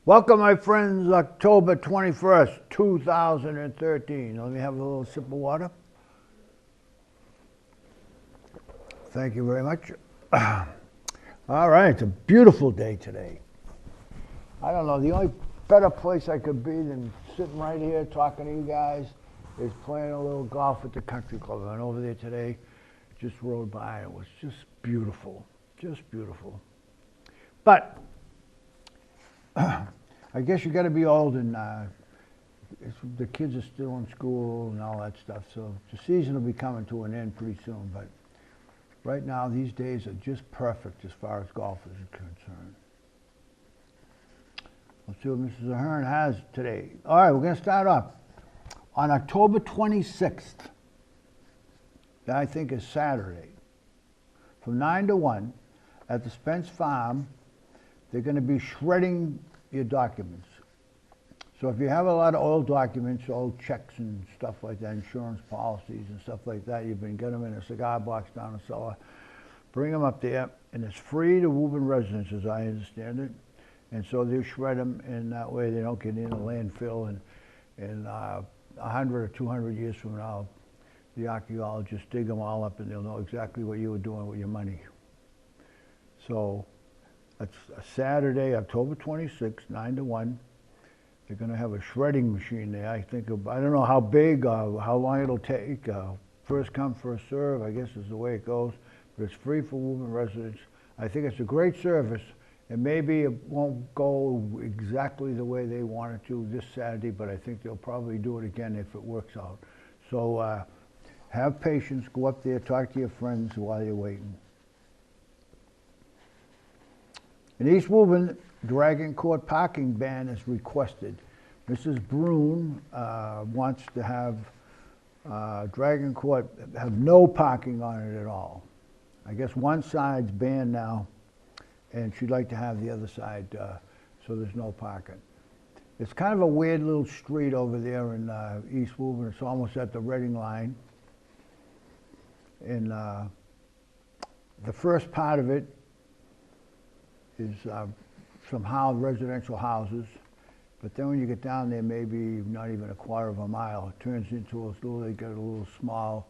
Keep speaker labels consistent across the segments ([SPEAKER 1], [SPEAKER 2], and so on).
[SPEAKER 1] Welcome, my friends, October 21st, 2013. Let me have a little sip of water. Thank you very much. All right, it's a beautiful day today. I don't know, the only better place I could be than sitting right here talking to you guys is playing a little golf at the country club. I went over there today, just rode by, and it was just beautiful, just beautiful. But I guess you got to be old, and the kids are still in school and all that stuff, so the season will be coming to an end pretty soon. But right now, these days are just perfect as far as golf is concerned. Let's see what Mrs. Ahern has today. All right, we're going to start off on October 26th. That I think is Saturday. From 9 to 1 at the Spence Farm, they're going to be shredding your documents. So if you have a lot of old documents, old checks and stuff like that, insurance policies and stuff like that, you've been getting them in a cigar box down the cellar, bring them up there, and it's free to Woburn residents, as I understand it. And so they shred them, and that way they don't get in a landfill, and 100 or 200 years from now, the archaeologists dig them all up and they'll know exactly what you were doing with your money. So that's a Saturday, October 26th, 9 to 1. They're going to have a shredding machine there. I don't know how big, how long it'll take. First come, first serve, I guess is the way it goes. But it's free for Woburn residents. I think it's a great service. And maybe it won't go exactly the way they want it to this Saturday, but I think they'll probably do it again if it works out. So have patience, go up there, talk to your friends while you're waiting. In East Woburn, Dragon Court parking ban is requested. Mrs. Brune wants to have Dragon Court have no parking on it at all. I guess one side's banned now, and she'd like to have the other side so there's no parking. It's kind of a weird little street over there in East Woburn. It's almost at the Reading line. And the first part of it is some residential houses, but then when you get down there, maybe not even a quarter of a mile, it turns into they got a little small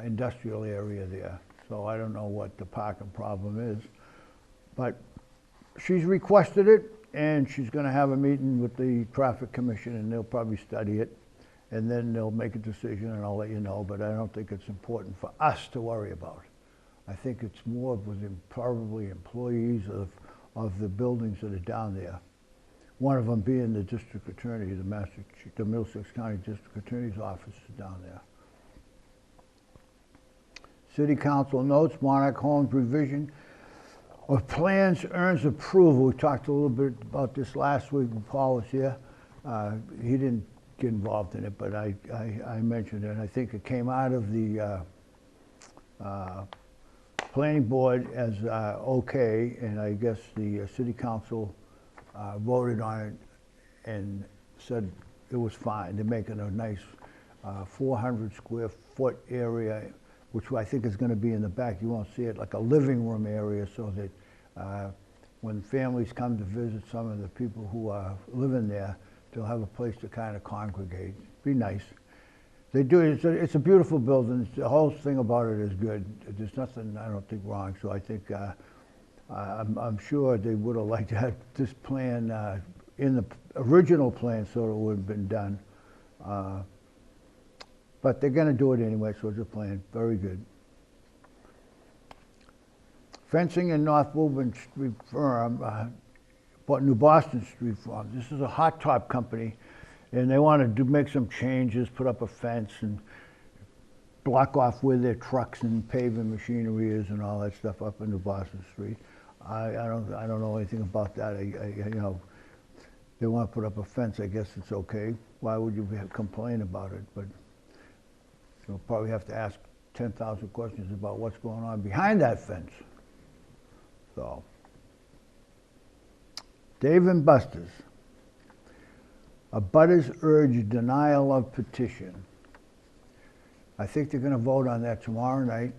[SPEAKER 1] industrial area there. So I don't know what the parking problem is, but she's requested it, and she's going to have a meeting with the traffic commission, and they'll probably study it, and then they'll make a decision, and I'll let you know. But I don't think it's important for us to worry about. I think it's more with probably employees of the buildings that are down there. One of them being the district attorney, the Middlesex County District Attorney's office is down there. City Council notes Monarch Homes revision of plans earns approval. We talked a little bit about this last week when Paul was here. He didn't get involved in it, but I mentioned it. I think it came out of the planning board as okay, and I guess the city council voted on it and said it was fine. They're making a nice 400 square foot area, which I think is going to be in the back. You won't see it, like a living room area, so that when families come to visit some of the people who are living there, they'll have a place to kind of congregate. Be nice. They do. It's a beautiful building. The whole thing about it is good. There's nothing I don't think wrong. So I think I'm sure they would have liked to have this plan in the original plan, so it would have been done. But they're going to do it anyway, so it's a plan. Very good. Fencing in North Woburn Street Farm, New Boston Street Farm. This is a hot top company, and they want to make some changes, put up a fence and block off where their trucks and paving machinery is and all that stuff up in New Boston Street. I don't know anything about that. You know, they want to put up a fence. I guess it's okay. Why would you complain about it? But you'll probably have to ask 10,000 questions about what's going on behind that fence. So, Dave and Buster's. Abutters urge denial of petition. I think they're going to vote on that tomorrow night.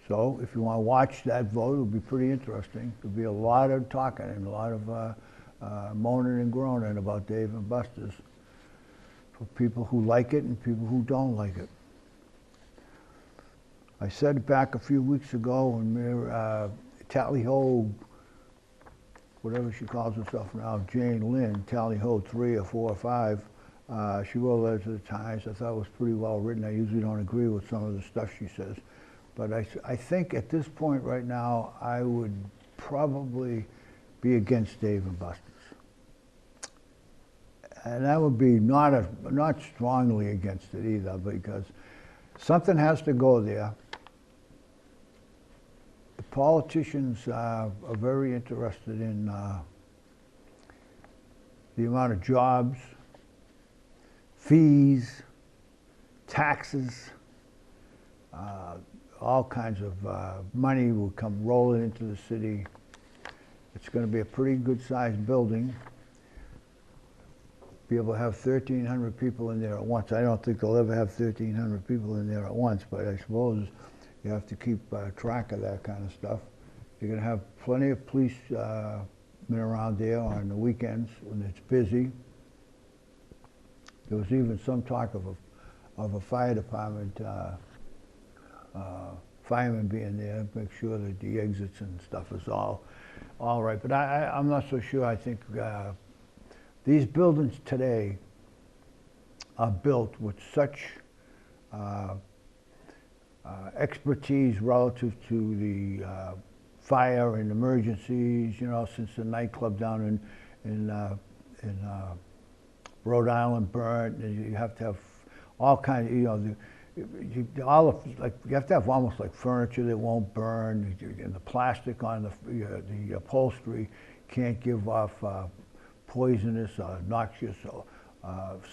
[SPEAKER 1] So if you want to watch that vote, it'll be pretty interesting. There'll be a lot of talking and a lot of moaning and groaning about Dave and Buster's for people who like it and people who don't like it. I said back a few weeks ago when Tally-Ho, whatever she calls herself now, Jane Lynn, Tally-Ho 3 or 4 or 5, she wrote a letter to the Times. I thought it was pretty well written. I usually don't agree with some of the stuff she says. But I think at this point right now, I would probably be against Dave and Buster's. And that would be not strongly against it either, because something has to go there. The politicians are very interested in the amount of jobs, fees, taxes, all kinds of money will come rolling into the city. It's going to be a pretty good sized building. Be able to have 1,300 people in there at once. I don't think they'll ever have 1,300 people in there at once, but I suppose you have to keep track of that kind of stuff. You're going to have plenty of policemen around there on the weekends when it's busy. There was even some talk of a fire department firemen being there to make sure that the exits and stuff is all right. But I'm not so sure. I think these buildings today are built with such expertise relative to the fire and emergencies, you know, since the nightclub down in Rhode Island burnt, and you have to have all kinds of, you know, you have to have almost like furniture that won't burn, and the plastic on the upholstery can't give off poisonous or noxious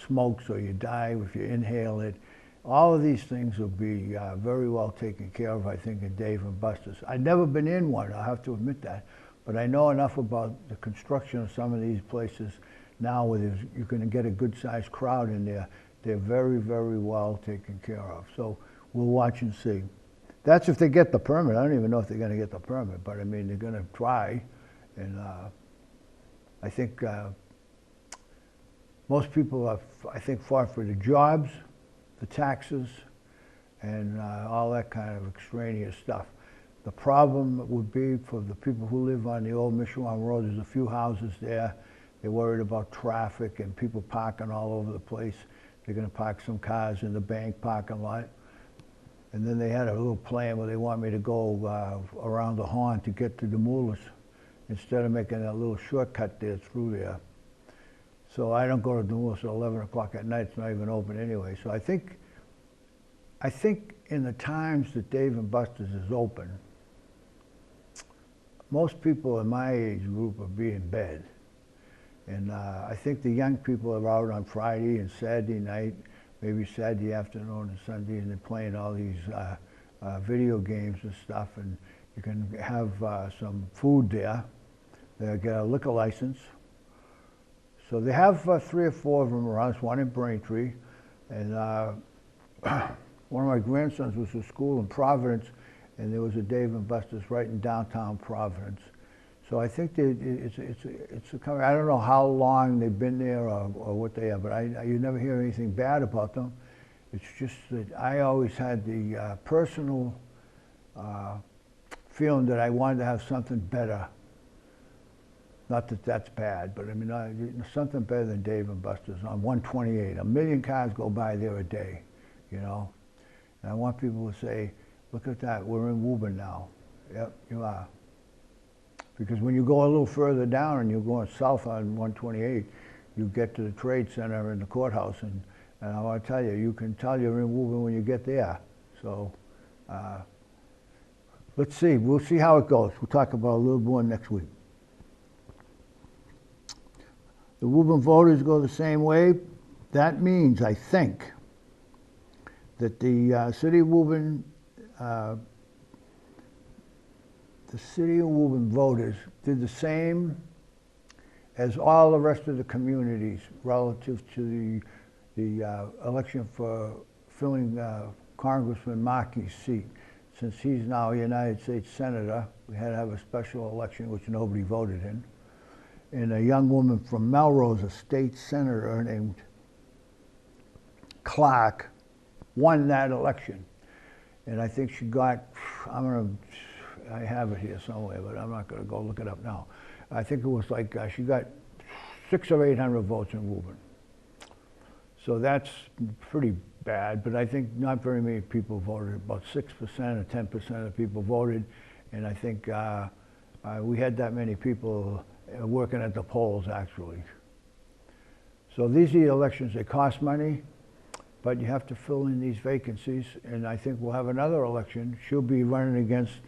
[SPEAKER 1] smoke, so you die if you inhale it. All of these things will be very well taken care of, I think, in Dave and Buster's. I've never been in one, I have to admit that, but I know enough about the construction of some of these places now where you're going to get a good-sized crowd in there. They're very, very well taken care of. So we'll watch and see. That's if they get the permit. I don't even know if they're going to get the permit, but I mean, they're going to try. And I think most people have, I think, fought for the jobs, the taxes, and all that kind of extraneous stuff. The problem would be for the people who live on the old Mishawang Road. There's a few houses there. They're worried about traffic and people parking all over the place. They're going to park some cars in the bank parking lot. And then they had a little plan where they want me to go around the Horn to get to the Moolahs instead of making that little shortcut there through there. So I don't go to the Moolahs at 11 o'clock at night. It's not even open anyway. So I think in the times that Dave and Buster's is open, most people in my age group will be in bed. And I think the young people are out on Friday and Saturday night, maybe Saturday afternoon and Sunday, and they're playing all these video games and stuff. And you can have some food there. They get a liquor license. So they have 3 or 4 of them around. There's one in Braintree. And one of my grandsons was at school in Providence, and there was a Dave and Buster's right in downtown Providence. So I think it's a company. I don't know how long they've been there or what they are, but you never hear anything bad about them. It's just that I always had the personal feeling that I wanted to have something better. Not that that's bad, but I mean, something better than Dave and Buster's on 128. 1 million cars go by there a day, you know? And I want people to say, look at that, we're in Woburn now. Yep, you are. Because when you go a little further down and you're going south on 128, you get to the Trade Center and the courthouse, and I want to tell you, you can tell you're in Woburn when you get there. So let's see. We'll see how it goes. We'll talk about a little more next week. The Woburn voters go the same way. That means, I think, that the city of Woburn voters did the same as all the rest of the communities relative to the election for filling Congressman Markey's seat. Since he's now a United States Senator, we had to have a special election which nobody voted in. and a young woman from Melrose, a state senator named Clark, won that election. And I think she got, I have it here somewhere, but I'm not gonna go look it up now. I think it was like, she got 600 or 800 votes in Woburn. So that's pretty bad, but I think not very many people voted. About 6% or 10% of the people voted, and I think we had that many people working at the polls, actually. So these are the elections. They cost money, but you have to fill in these vacancies, and I think we'll have another election. She'll be running against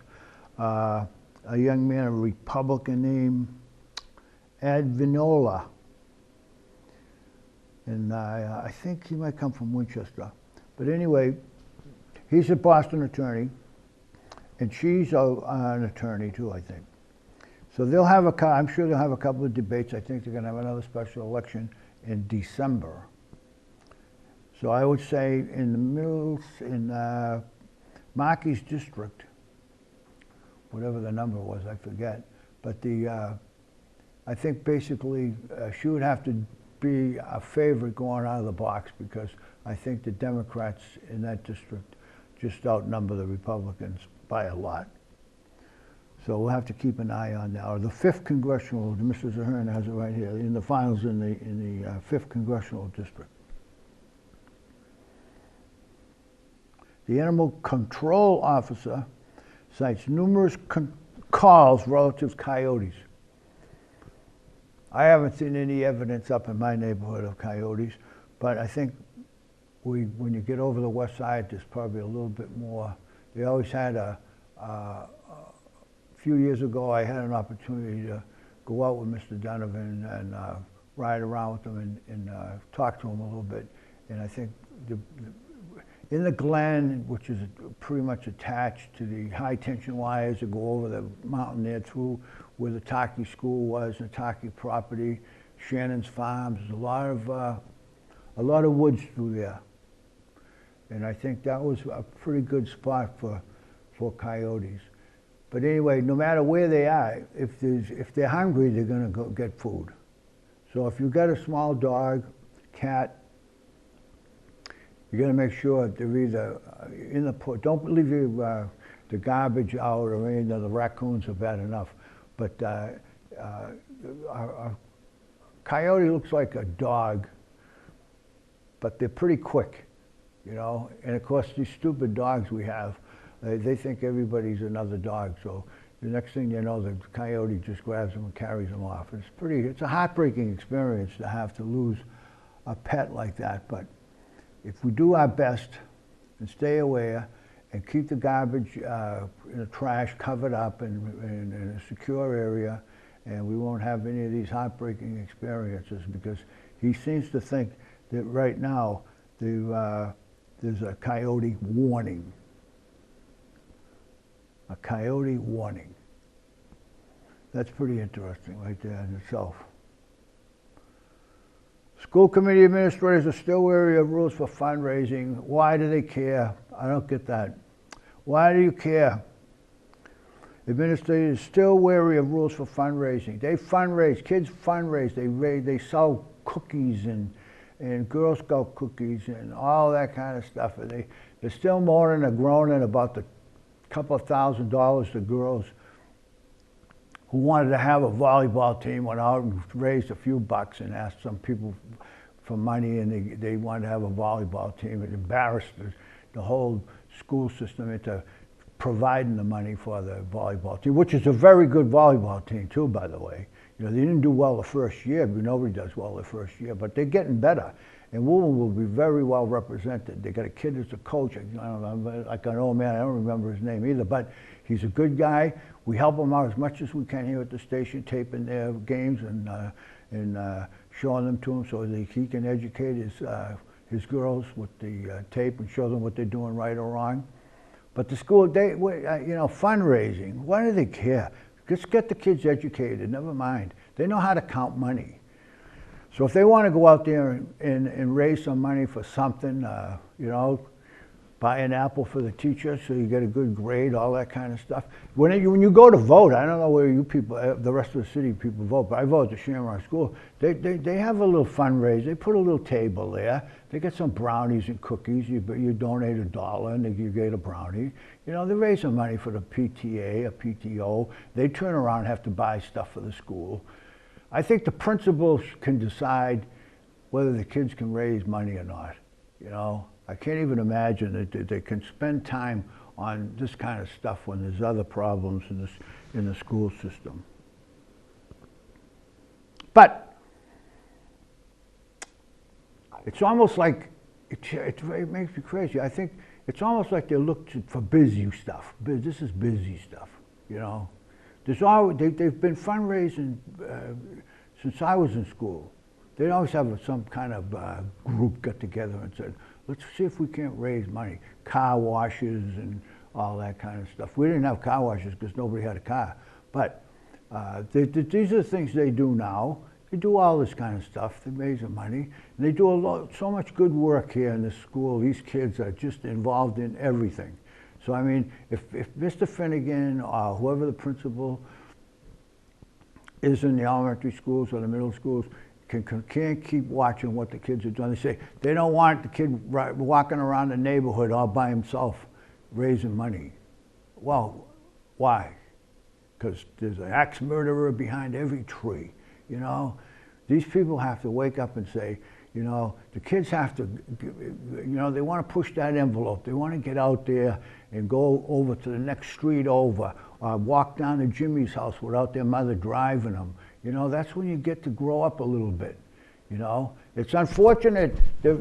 [SPEAKER 1] a young man, a Republican named Ed Vinola. And I think he might come from Winchester. But anyway, he's a Boston attorney, and she's an attorney too, I think. So they'll have I'm sure they'll have a couple of debates. I think they're gonna have another special election in December. So I would say in the middle, in Markey's district, whatever the number was, I forget. But I think basically she would have to be a favorite going out of the box, because I think the Democrats in that district just outnumber the Republicans by a lot. So we'll have to keep an eye on that. Or the 5th congressional, Mr. Ahern has it right here, in the finals in the 5th congressional district. The animal control officer cites numerous calls relative to coyotes. I haven't seen any evidence up in my neighborhood of coyotes, but I think when you get over the west side, there's probably a little bit more. They always had a few years ago, I had an opportunity to go out with Mr. Donovan and ride around with him and talk to him a little bit. And I think in the glen, which is pretty much attached to the high tension wires that go over the mountain there through where the Taki school was, the Taki property, Shannon's Farms, there's a lot of woods through there. And I think that was a pretty good spot for coyotes. But anyway, no matter where they are, if they're hungry, they're gonna go get food. So if you've got a small dog, cat, you got to make sure they're either in the don't leave the garbage out, or any of the raccoons are bad enough. But a coyote looks like a dog, but they're pretty quick, you know. And of course, these stupid dogs we have, they think everybody's another dog. So the next thing you know, the coyote just grabs them and carries them off. It's a heartbreaking experience to have to lose a pet like that, but if we do our best and stay aware and keep the garbage in the trash covered up in a secure area, and we won't have any of these heartbreaking experiences, because he seems to think that right now there's a coyote warning. A coyote warning. That's pretty interesting right there in itself. School committee administrators are still wary of rules for fundraising. Why do they care? I don't get that. Why do you care? Administrators are still wary of rules for fundraising. They fundraise, kids fundraise, they sell cookies and Girl Scout cookies and all that kind of stuff. And they're still moaning and groaning about the couple of $1,000s to girls who wanted to have a volleyball team, went out and raised a few bucks and asked some people for money, and they wanted to have a volleyball team. It embarrassed the whole school system into providing the money for the volleyball team, which is a very good volleyball team too, by the way. You know, they didn't do well the first year, but nobody does well the first year, but they're getting better. And Woburn will be very well represented. They got a kid that's a coach, I don't know, like an old man, I don't remember his name either, but he's a good guy. We help him out as much as we can here at the station, taping their games and showing them to him so that he can educate his girls with the tape and show them what they're doing right or wrong. But the school, fundraising, why do they care? Just get the kids educated, never mind. They know how to count money. So if they want to go out there and raise some money for something, buy an apple for the teacher so you get a good grade, all that kind of stuff. When you go to vote, I don't know where you people, the rest of the city people vote, but I vote at the Shamrock School. They have a little fundraiser. They put a little table there. They get some brownies and cookies. You donate $1 and you get a brownie. You know, they're raising money for the PTA, a PTO. They turn around and have to buy stuff for the school. I think the principals can decide whether the kids can raise money or not. You know, I can't even imagine that they can spend time on this kind of stuff when there's other problems in the school system. But it's almost like, it makes me crazy. I think it's almost like they look for busy stuff. This is busy stuff, you know. They've been fundraising since I was in school. They'd always have some kind of group get together and said, let's see if we can't raise money. Car washes and all that kind of stuff. We didn't have car washes because nobody had a car. But these are the things they do now. They do all this kind of stuff. They raise the money. And they do so much good work here in this school. These kids are just involved in everything. So, I mean, if Mr. Finnegan or whoever the principal is in the elementary schools or the middle schools can't keep watching what the kids are doing. They say they don't want the kid walking around the neighborhood all by himself raising money. Well, why? Because there's an axe murderer behind every tree, you know? These people have to wake up and say, you know, the kids have to, you know, they want to push that envelope. They want to get out there and go over to the next street over, or walk down to Jimmy's house without their mother driving them. You know, that's when you get to grow up a little bit, you know. It's unfortunate there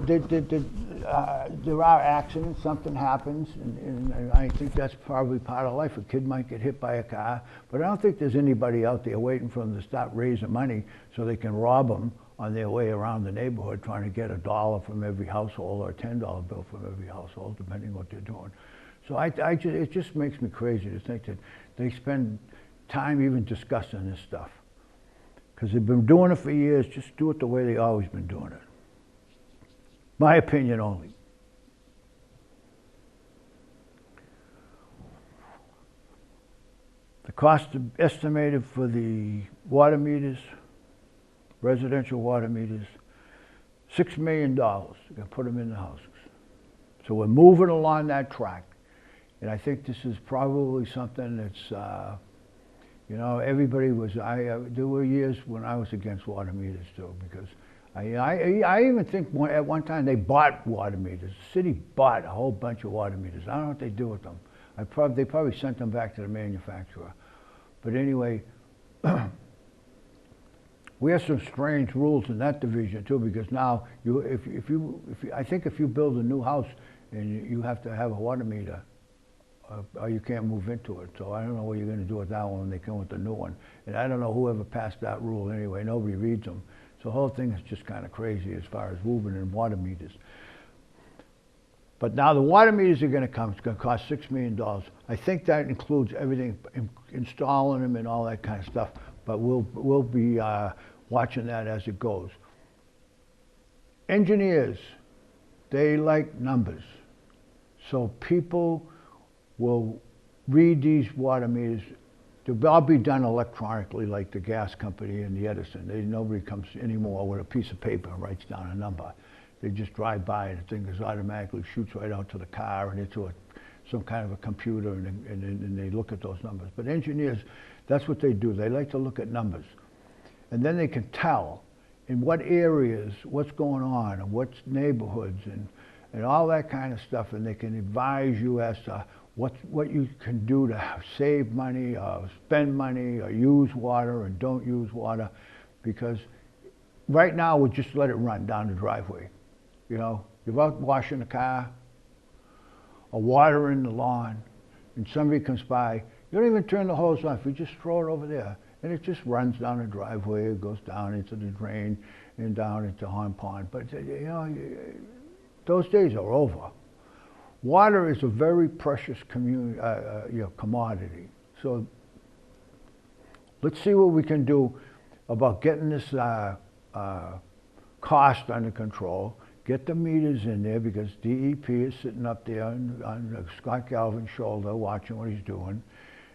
[SPEAKER 1] are accidents, something happens, and I think that's probably part of life. A kid might get hit by a car, but I don't think there's anybody out there waiting for them to start raising money so they can rob them on their way around the neighborhood trying to get $1 from every household or a $10 bill from every household, depending what they're doing. So it just makes me crazy to think that they spend time even discussing this stuff. Because they've been doing it for years, just do it the way they've always been doing it. My opinion only. The cost estimated for the water meters, residential water meters, $6 million. You're going to put them in the houses. So we're moving along that track. And I think this is probably something that's, you know, everybody was, there were years when I was against water meters too, because I even think at one time they bought water meters. The city bought a whole bunch of water meters. I don't know what they do with them. They probably sent them back to the manufacturer. But anyway, we have some strange rules in that division too, because now I think if you build a new house and you have to have a water meter, or you can't move into it. So I don't know what you're going to do with that one when they come with the new one. And I don't know whoever passed that rule anyway. Nobody reads them. So the whole thing is just kind of crazy as far as Woburn and water meters. But now the water meters are going to come. It's going to cost $6 million. I think that includes everything, installing them and all that kind of stuff. But we'll be watching that as it goes. Engineers, they like numbers. So people will read these water meters. They'll all be done electronically like the gas company and the Edison. Nobody comes anymore with a piece of paper and writes down a number. They just drive by and the thing just automatically shoots right out to the car and into some kind of a computer and they look at those numbers. But engineers, that's what they do. They like to look at numbers. And then they can tell in what areas, what's going on, and what's neighborhoods and all that kind of stuff, and they can advise you as to what you can do to save money or spend money or use water or don't use water, because right now we just let it run down the driveway. You know, you're out washing the car or watering the lawn and somebody comes by, you don't even turn the hose off, you just throw it over there and it just runs down the driveway, it goes down into the drain and down into Horn Pond. But you know, those days are over. Water is a very precious commodity. So let's see what we can do about getting this cost under control, get the meters in there because DEP is sitting up there on Scott Galvin's shoulder watching what he's doing.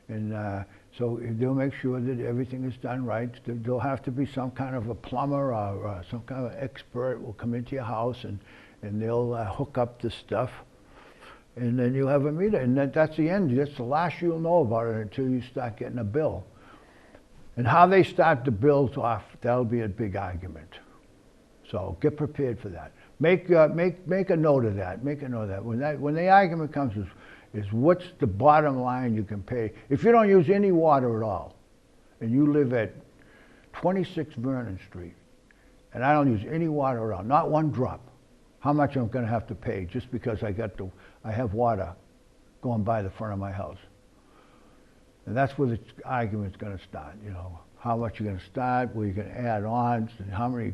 [SPEAKER 1] And so they'll make sure that everything is done right. There'll have to be some kind of a plumber or some kind of expert will come into your house and they'll hook up this stuff. And then you'll have a meter. And that's the end. That's the last you'll know about it until you start getting a bill. And how they start the bills off, that'll be a big argument. So get prepared for that. Make a note of that. Make a note of that. When the argument comes is what's the bottom line you can pay. If you don't use any water at all, and you live at 26 Vernon Street, and I don't use any water at all, not one drop, how much I'm going to have to pay just because I have water going by the front of my house. And that's where the argument's going to start, you know. How much you're going to start, where you're going to add on, and how many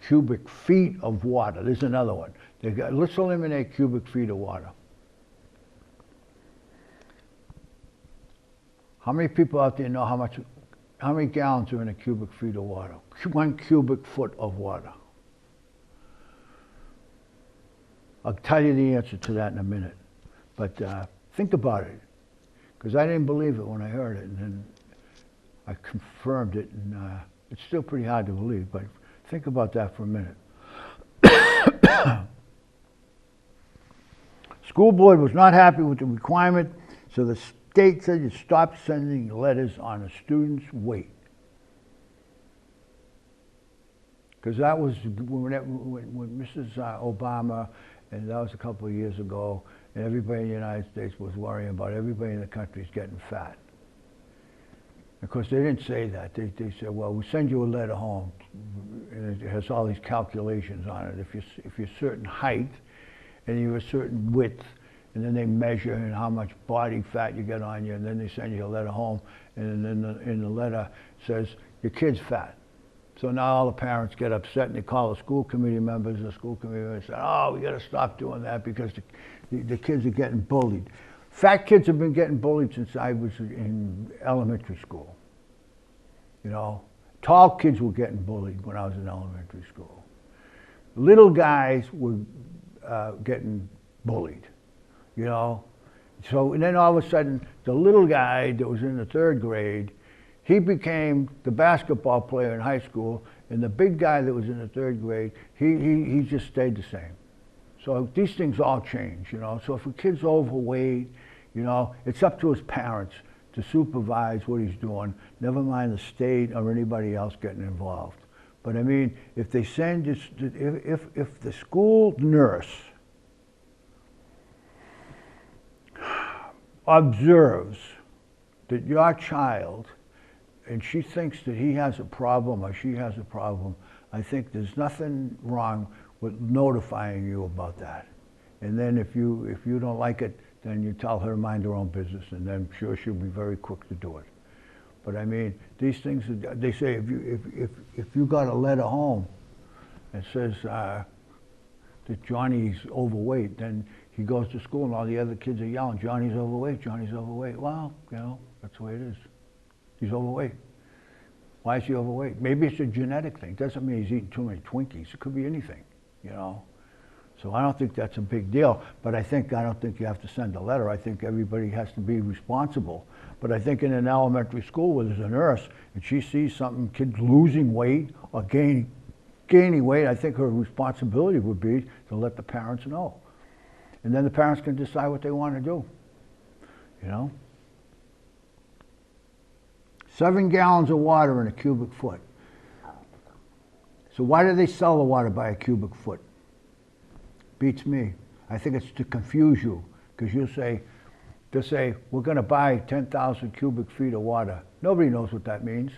[SPEAKER 1] cubic feet of water. There's another one. Let's eliminate cubic feet of water. How many people out there know how many gallons are in a cubic feet of water? 1 cubic foot of water. I'll tell you the answer to that in a minute. But think about it, because I didn't believe it when I heard it, and then I confirmed it, and it's still pretty hard to believe, but think about that for a minute. School board was not happy with the requirement, so the state said you stop sending letters on a student's weight. Because that was when Mrs. Obama, and that was a couple of years ago, and everybody in the United States was worrying about everybody in the country is getting fat. Of course, they didn't say that. They said, well, we send you a letter home, and it has all these calculations on it. If you're a certain height, and you're a certain width, and then they measure and how much body fat you get on you, and then they send you a letter home, and then in the letter says, your kid's fat. So now all the parents get upset and they call the school committee members, and the school committee members say, oh, we got to stop doing that because the kids are getting bullied. Fat kids have been getting bullied since I was in elementary school. You know, tall kids were getting bullied when I was in elementary school. Little guys were getting bullied, you know. So, and then all of a sudden, the little guy that was in the 3rd grade, he became the basketball player in high school, and the big guy that was in the 3rd grade, he just stayed the same. So these things all change, you know. So if a kid's overweight, you know, it's up to his parents to supervise what he's doing, never mind the state or anybody else getting involved. But I mean, if they send this, if the school nurse observes that your child, and she thinks that he has a problem or she has a problem, I think there's nothing wrong with notifying you about that. And then if you don't like it, then you tell her to mind her own business, and then I'm sure she'll be very quick to do it. But I mean, these things, they say if you got a letter home that says that Johnny's overweight, then he goes to school and all the other kids are yelling, Johnny's overweight, Johnny's overweight. Well, you know, that's the way it is. He's overweight. Why is he overweight? Maybe it's a genetic thing. Doesn't mean he's eating too many Twinkies. It could be anything, you know. So I don't think that's a big deal, but I don't think you have to send a letter. I think everybody has to be responsible. But I think in an elementary school where there's a nurse and she sees something, kids losing weight or gaining weight, I think her responsibility would be to let the parents know. And then the parents can decide what they want to do, you know. 7 gallons of water in a cubic foot. So why do they sell the water by a cubic foot? Beats me. I think it's to confuse you, because they'll say, we're going to buy 10,000 cubic feet of water. Nobody knows what that means,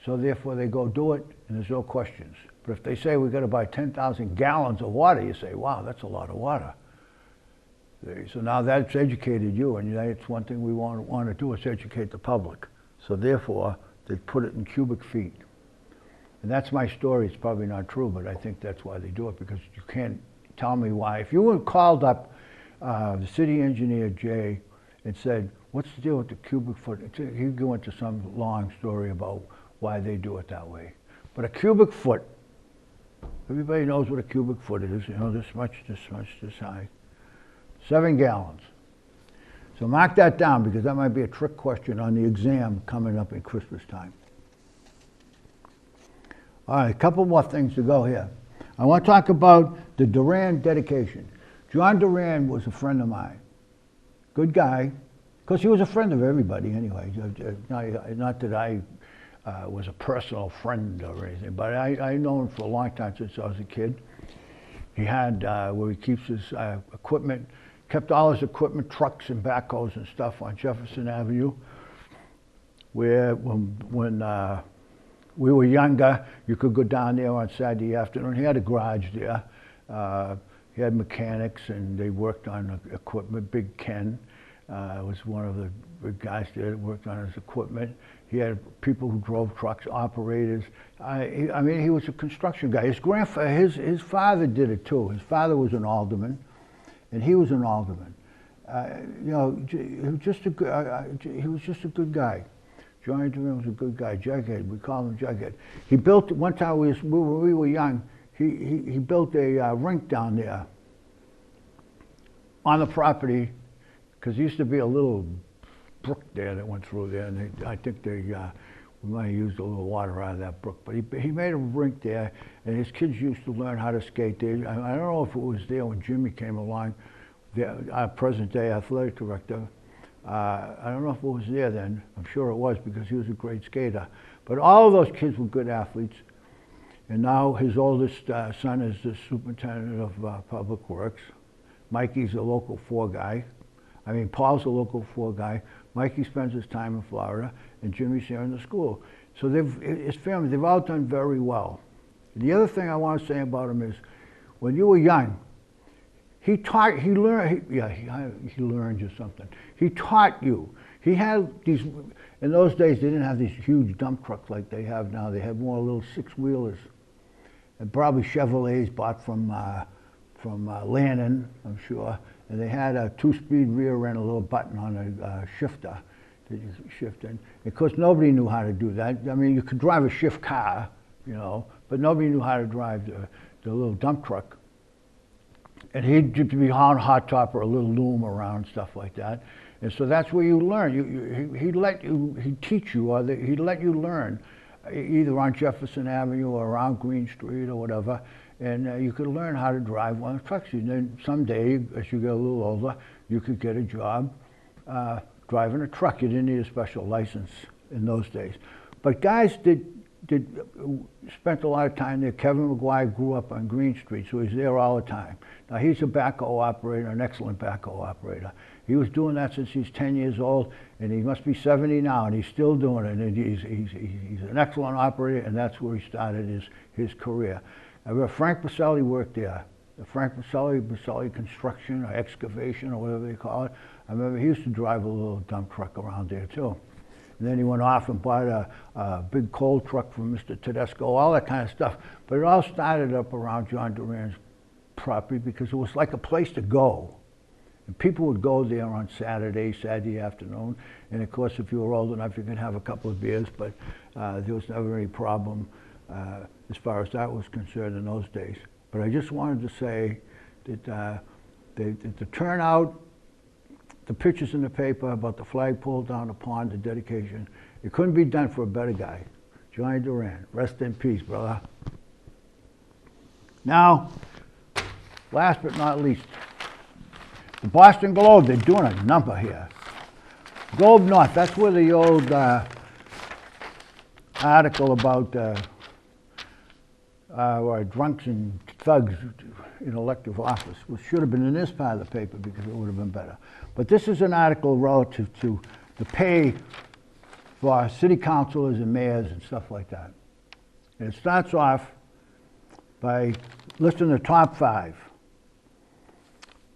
[SPEAKER 1] so therefore they go do it, and there's no questions. But if they say we're going to buy 10,000 gallons of water, you say, wow, that's a lot of water. So now that's educated you, and that's one thing we want to do is educate the public. So therefore, they put it in cubic feet. And that's my story. It's probably not true, but I think that's why they do it, because you can't tell me why. If you were called up the city engineer, Jay, and said, what's the deal with the cubic foot? He'd go into some long story about why they do it that way. But a cubic foot Everybody knows what a cubic foot is. You know, this much, this high. 7 gallons. So mark that down because that might be a trick question on the exam coming up in Christmas time. All right, a couple more things to go here. I want to talk about the Duran dedication. John Duran was a friend of mine. Good guy, because he was a friend of everybody anyway. Not that I was a personal friend or anything, but I know him for a long time since I was a kid. He had where he keeps his equipment, kept all his equipment, trucks and backhoes and stuff on Jefferson Avenue, where when we were younger, you could go down there on Saturday afternoon. He had a garage there. He had mechanics and they worked on equipment. Big Ken was one of the big guys there that worked on his equipment. He had people who drove trucks, operators. I mean, he was a construction guy. His grandfather, his father did it too. His father was an alderman, and he was an alderman. You know, he was just a good guy. Johnny Duran was a good guy. Jughead, we call him Jughead. He built one time when we were young. He built a rink down there on the property because there used to be a little brook there that went through there, and I think we might have used a little water out of that brook. But he made a rink there, and his kids used to learn how to skate there. I don't know if it was there when Jimmy came along, our present-day athletic director. I don't know if it was there then. I'm sure it was because he was a great skater. But all of those kids were good athletes. And now his oldest son is the superintendent of public works. Mikey's a local 4 guy. I mean, Paul's a local 4 guy. Mikey spends his time in Florida, and Jimmy's here in the school. So his family, they've all done very well. And the other thing I want to say about him is, when you were young, he learned you something. He taught you. He had these, in those days, they didn't have these huge dump trucks like they have now. They had more little 6-wheelers. And probably Chevrolets bought from Lannon, I'm sure. And they had a 2-speed rear end, a little button on a shifter that you shift in. Of course, nobody knew how to do that. I mean, you could drive a shift car, you know, but nobody knew how to drive the little dump truck. And he'd be on hot top or a little loom around, stuff like that. And so that's where you learn. He'd teach you, or he'd let you learn, either on Jefferson Avenue or around Green Street or whatever. And you could learn how to drive one of the trucks. And then someday, as you get a little older, you could get a job driving a truck. You didn't need a special license in those days. But guys spent a lot of time there. Kevin McGuire grew up on Green Street, so he's there all the time. Now he's a backhoe operator, an excellent backhoe operator. He was doing that since he's 10 years old, and he must be 70 now, and he's still doing it. And he's an excellent operator, and that's where he started his career. I remember Frank Baselli worked there. Frank Baselli Construction or Excavation or whatever they call it. I remember he used to drive a little dump truck around there too. And then he went off and bought a big coal truck from Mr. Tedesco, all that kind of stuff. But it all started up around John Duran's property because it was like a place to go. And people would go there on Saturday afternoon. And of course, if you were old enough, you could have a couple of beers, but there was never any problem as far as that was concerned in those days. But I just wanted to say that the turnout, the pictures in the paper about the flagpole down the pond, the dedication, it couldn't be done for a better guy. Johnny Duran, rest in peace, brother. Now, last but not least, the Boston Globe, they're doing a number here. Globe North, that's where the old article about drunks and thugs in elective office, which should have been in this part of the paper because it would have been better. But this is an article relative to the pay for city councilors and mayors and stuff like that. And it starts off by listing the top 5.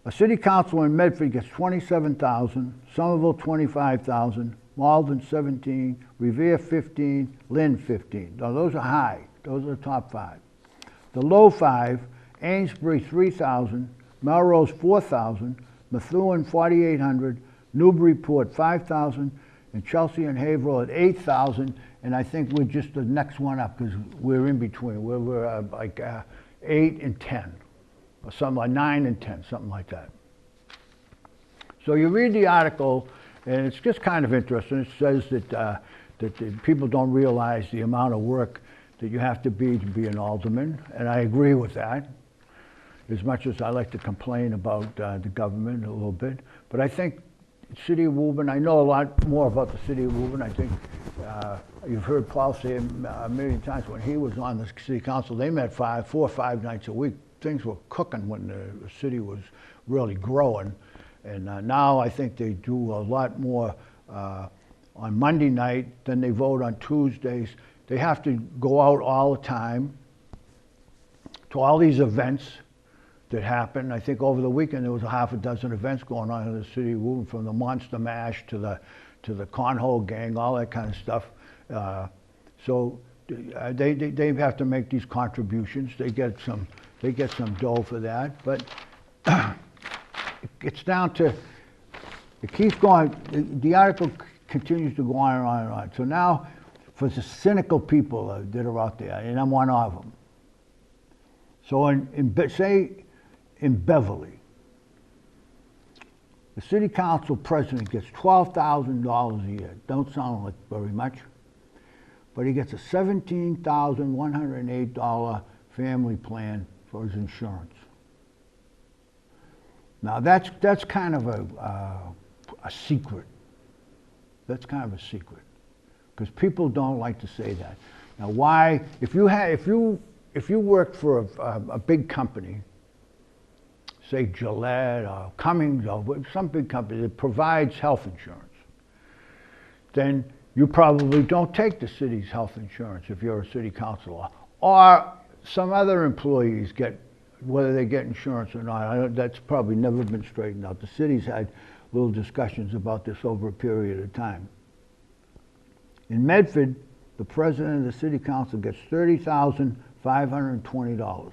[SPEAKER 1] A city councilor in Medford gets $27,000, Somerville $25,000, Malden $17,000, Revere $15,000, Lynn $15,000. Now those are high. Those are the top 5. The low 5, Amesbury $3,000, Melrose $4,000, Methuen $4,800, Newburyport $5,000, and Chelsea and Haverhill at $8,000. And I think we're just the next one up because we're in between. We're like 8 and 10, or something like 9 and 10, something like that. So you read the article, and it's just kind of interesting. It says that people don't realize the amount of work that you have to be an alderman, and I agree with that. As much as I like to complain about the government a little bit, but I think City of Woburn, I know a lot more about the City of Woburn. I think you've heard Paul say a million times when he was on the City Council, they met 4 or 5 nights a week. Things were cooking when the city was really growing. And now I think they do a lot more on Monday night, then they vote on Tuesdays. They have to go out all the time to all these events that happen. I think over the weekend there was a half a dozen events going on in the city of Woburn, from the Monster Mash to the Cornhole Gang, all that kind of stuff. So they have to make these contributions. They get some dough for that, but it's down to, it keeps going. The article continues to go on and on and on. So now, for the cynical people that are out there, and I'm one of them. So say in Beverly, the city council president gets $12,000 a year. Don't sound like very much, but he gets a $17,108 family plan for his insurance. Now that's kind of a secret. That's kind of a secret, because people don't like to say that. Now, why? If you worked for a big company, say Gillette or Cummings or some big company that provides health insurance, then you probably don't take the city's health insurance if you're a city councilor. Or some other employees get, whether they get insurance or not, that's probably never been straightened out. The city's had little discussions about this over a period of time. In Medford, the president of the city council gets $30,520.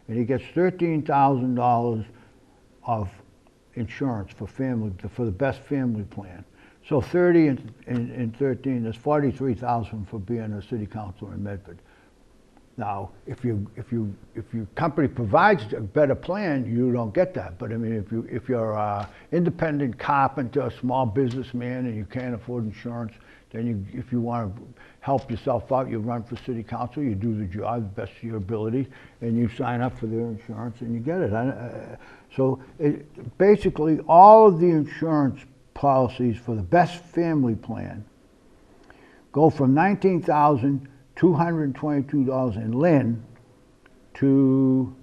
[SPEAKER 1] And he gets $13,000 of insurance for the best family plan. So 30 and 13, that's $43,000 for being a city councilor in Medford. Now, if your company provides a better plan, you don't get that. But I mean, if you're an independent carpenter, a small businessman, and you can't afford insurance, then if you want to help yourself out, you run for city council, you do the job the best of your ability, and you sign up for their insurance, and you get it. Basically, all of the insurance policies for the best family plan go from $19,222 in Lynn to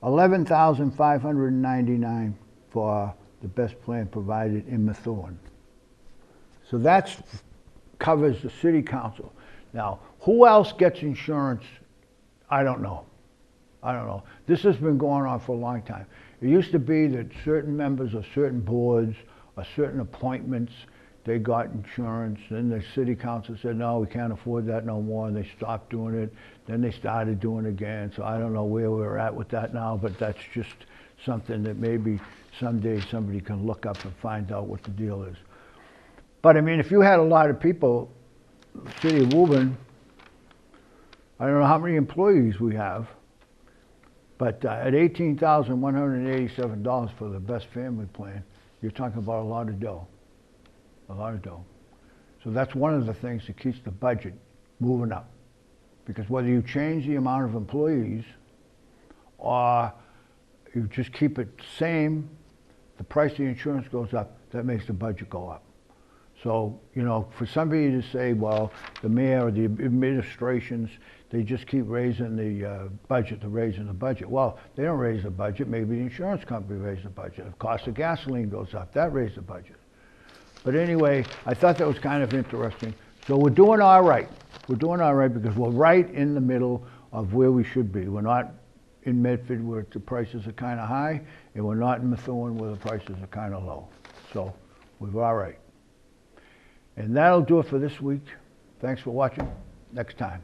[SPEAKER 1] $11,599 for the best plan provided in Methuen. So that covers the city council. Now, who else gets insurance? I don't know. This has been going on for a long time. It used to be that certain members of certain boards or certain appointments, they got insurance. Then the city council said, no, we can't afford that no more, and they stopped doing it. Then they started doing it again. So I don't know where we're at with that now, but that's just something that maybe someday somebody can look up and find out what the deal is. But I mean, if you had a lot of people, the city of Woburn, I don't know how many employees we have, but at $18,187 for the best family plan, you're talking about a lot of dough. A lot of dough. So that's one of the things that keeps the budget moving up. Because whether you change the amount of employees or you just keep it the same, the price of the insurance goes up, that makes the budget go up. So, you know, for somebody to say, well, the mayor or the administrations, they just keep raising the budget, Well, they don't raise the budget. Maybe the insurance company raises the budget. If the cost of gasoline goes up, that raises the budget. But anyway, I thought that was kind of interesting. So we're doing all right. We're doing all right because we're right in the middle of where we should be. We're not in Medford where the prices are kind of high, and we're not in Methuen where the prices are kind of low. So we're all right. And that'll do it for this week. Thanks for watching. Next time.